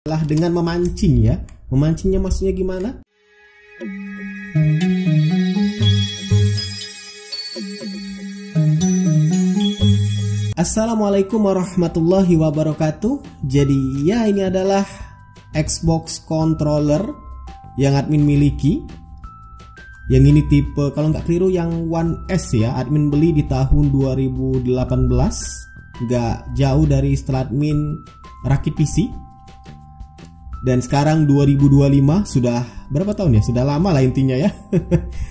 adalah dengan memancing ya. Memancingnya maksudnya gimana? Assalamualaikum warahmatullahi wabarakatuh. Jadi ya, ini adalah Xbox controller yang admin miliki. Yang ini tipe, kalau nggak keliru, yang One S ya. Admin beli di tahun 2018, nggak jauh dari setelah admin rakit PC. Dan sekarang 2025, sudah berapa tahun ya? Sudah lama lah intinya ya.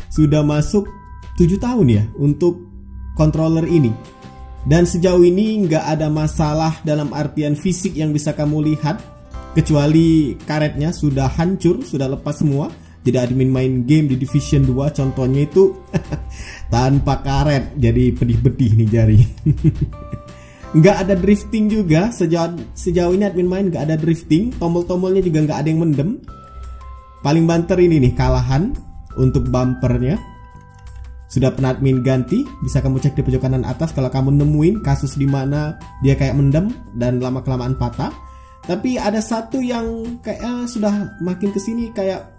Sudah masuk 7 tahun ya untuk controller ini. Dan sejauh ini nggak ada masalah dalam artian fisik yang bisa kamu lihat, kecuali karetnya sudah hancur, sudah lepas semua. Jadi admin main game di Division 2 contohnya itu tanpa karet, jadi pedih-pedih nih jari. Nggak ada drifting juga, sejauh ini admin main nggak ada drifting. Tombol-tombolnya juga nggak ada yang mendem. Paling banter ini nih kalahan untuk bumpernya. Sudah pernah admin ganti, bisa kamu cek di pojok kanan atas kalau kamu nemuin kasus di mana dia kayak mendem dan lama-kelamaan patah. Tapi ada satu yang kayak sudah makin kesini kayak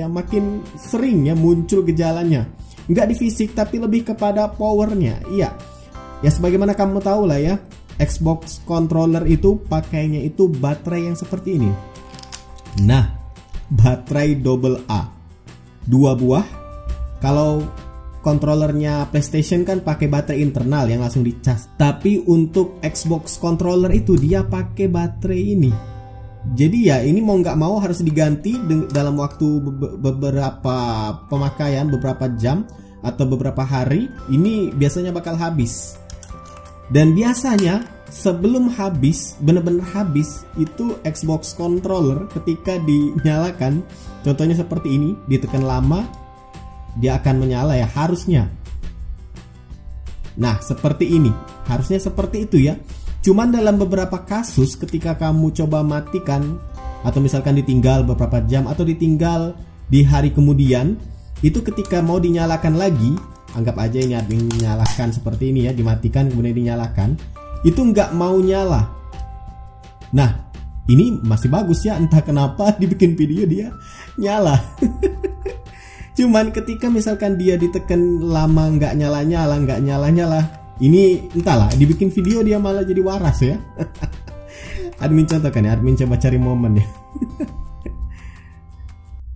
makin sering ya muncul gejalanya. Nggak di fisik tapi lebih kepada powernya. Iya. Ya sebagaimana kamu tahu lah ya, Xbox controller itu pakainya itu baterai yang seperti ini. Nah, baterai AA 2 buah. Kalau kontrolernya PlayStation kan pakai baterai internal yang langsung dicas. Tapi untuk Xbox controller itu dia pakai baterai ini. Jadi ya ini mau nggak mau harus diganti dalam waktu beberapa pemakaian, beberapa jam atau beberapa hari. Ini biasanya bakal habis. Dan biasanya sebelum habis, benar-benar habis, itu Xbox controller ketika dinyalakan, contohnya seperti ini, ditekan lama, dia akan menyala ya, harusnya. Nah, seperti ini. Harusnya seperti itu ya. Cuman dalam beberapa kasus ketika kamu coba matikan, atau misalkan ditinggal beberapa jam, atau ditinggal di hari kemudian, itu ketika mau dinyalakan lagi, anggap aja ini admin menyalakan seperti ini ya, dimatikan kemudian dinyalakan, itu nggak mau nyala. Nah, ini masih bagus ya, entah kenapa dibikin video dia nyala. Cuman ketika misalkan dia ditekan lama nggak nyala, ini entahlah, dibikin video dia malah jadi waras ya. Admin contohkan ya, admin coba cari momen ya.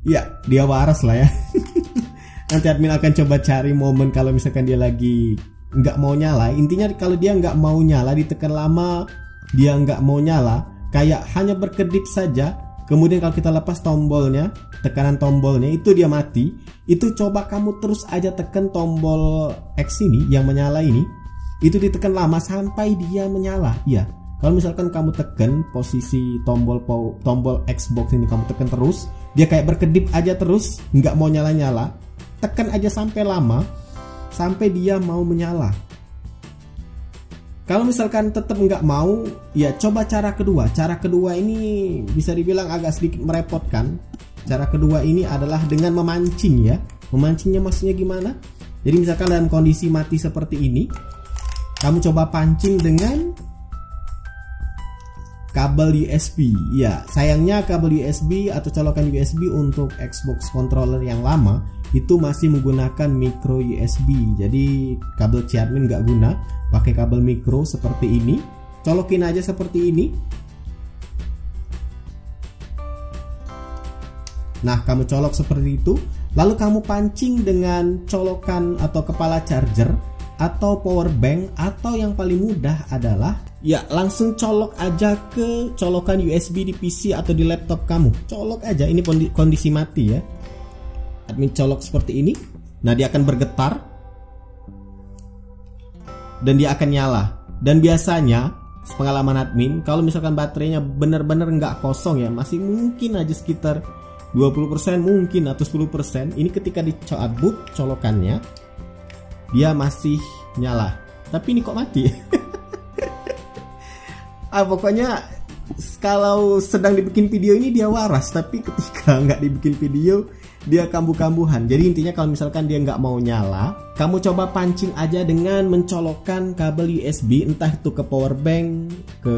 Ya, dia waras lah ya. Nanti admin akan coba cari momen kalau misalkan dia lagi nggak mau nyala. Intinya kalau dia nggak mau nyala, ditekan lama, dia nggak mau nyala, kayak hanya berkedip saja. Kemudian kalau kita lepas tombolnya, tekanan tombolnya, itu dia mati. Itu coba kamu terus aja tekan tombol X ini yang menyala ini. Itu ditekan lama sampai dia menyala. Iya. Kalau misalkan kamu tekan posisi tombol Xbox ini, kamu tekan terus, dia kayak berkedip aja terus, nggak mau nyala-nyala. Tekan aja sampai lama, sampai dia mau menyala. Kalau misalkan tetap nggak mau, ya coba cara kedua. Cara kedua ini bisa dibilang agak sedikit merepotkan. Cara kedua ini adalah dengan memancing ya. Memancingnya maksudnya gimana? Jadi misalkan dalam kondisi mati seperti ini, kamu coba pancing dengan kabel USB. Ya, sayangnya kabel USB atau colokan USB untuk Xbox controller yang lama itu masih menggunakan micro USB. Jadi kabel C admin nggak guna, pakai kabel micro seperti ini. Colokin aja seperti ini. Nah, kamu colok seperti itu, lalu kamu pancing dengan colokan atau kepala charger atau power bank, atau yang paling mudah adalah ya langsung colok aja ke colokan USB di PC atau di laptop kamu. Colok aja, ini kondisi mati ya. Admin colok seperti ini. Nah, dia akan bergetar dan dia akan nyala. Dan biasanya pengalaman admin, kalau misalkan baterainya benar-benar nggak kosong ya, masih mungkin aja sekitar 20% mungkin atau 10%, ini ketika dicabut colokannya dia masih nyala. Tapi ini kok mati? Pokoknya kalau sedang dibikin video ini dia waras, tapi ketika nggak dibikin video dia kambuh-kambuhan. Jadi intinya kalau misalkan dia nggak mau nyala, kamu coba pancing aja dengan mencolokkan kabel USB, entah itu ke power bank, ke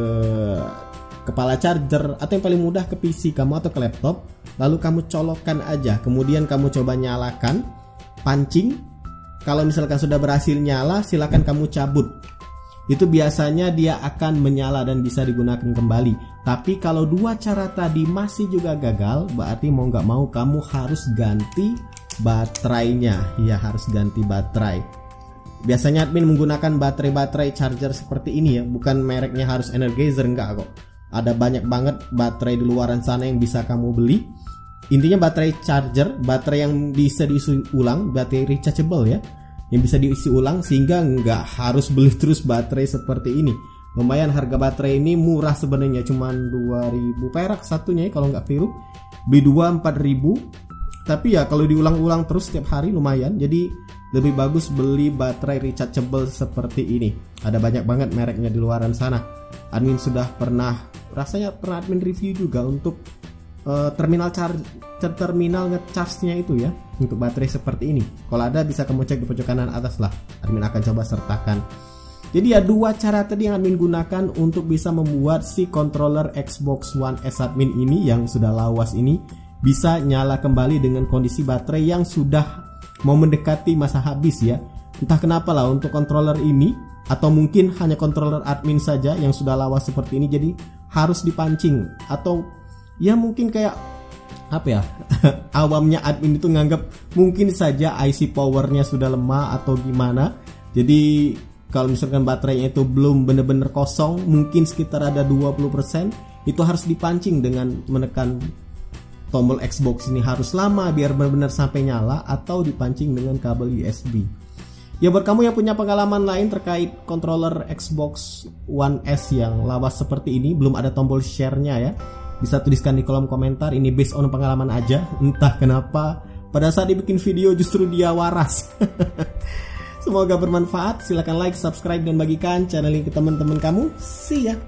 kepala charger atau yang paling mudah ke PC kamu atau ke laptop, lalu kamu colokkan aja, kemudian kamu coba nyalakan, pancing. Kalau misalkan sudah berhasil nyala, silakan kamu cabut. Itu biasanya dia akan menyala dan bisa digunakan kembali. Tapi kalau dua cara tadi masih juga gagal, berarti mau nggak mau kamu harus ganti baterainya. Ya, harus ganti baterai. Biasanya admin menggunakan baterai charger seperti ini ya, bukan mereknya harus Energizer, enggak kok. Ada banyak banget baterai di luaran sana yang bisa kamu beli. Intinya baterai charger, baterai yang bisa diisi ulang, baterai rechargeable ya, yang bisa diisi ulang sehingga nggak harus beli terus baterai seperti ini. Lumayan harga baterai ini murah sebenarnya, cuman 2000 perak satunya ya kalau nggak keliru. Beli 2 4000. Tapi ya kalau diulang-ulang terus setiap hari lumayan. Jadi lebih bagus beli baterai rechargeable seperti ini. Ada banyak banget mereknya di luaran sana. Admin sudah rasanya pernah admin review juga untuk terminal ngecharge-nya itu ya, untuk baterai seperti ini. Kalau ada bisa kamu cek di pojok kanan atas lah, admin akan coba sertakan. Jadi ya dua cara tadi yang admin gunakan untuk bisa membuat si controller Xbox One S admin ini yang sudah lawas ini bisa nyala kembali dengan kondisi baterai yang sudah mau mendekati masa habis ya. Entah kenapa lah untuk controller ini, atau mungkin hanya controller admin saja yang sudah lawas seperti ini, jadi harus dipancing. Atau ya mungkin kayak apa ya, awamnya admin itu nganggap mungkin saja IC powernya sudah lemah atau gimana. Jadi kalau misalkan baterainya itu belum benar-benar kosong, mungkin sekitar ada 20%, itu harus dipancing dengan menekan tombol Xbox ini harus lama biar benar-benar sampai nyala, atau dipancing dengan kabel USB. Ya buat kamu yang punya pengalaman lain terkait controller Xbox One S yang lawas seperti ini, belum ada tombol share-nya ya, bisa tuliskan di kolom komentar. Ini based on pengalaman aja, entah kenapa pada saat dibikin video justru dia waras. Semoga bermanfaat. Silahkan like, subscribe, dan bagikan channel ini ke teman-teman kamu. See ya.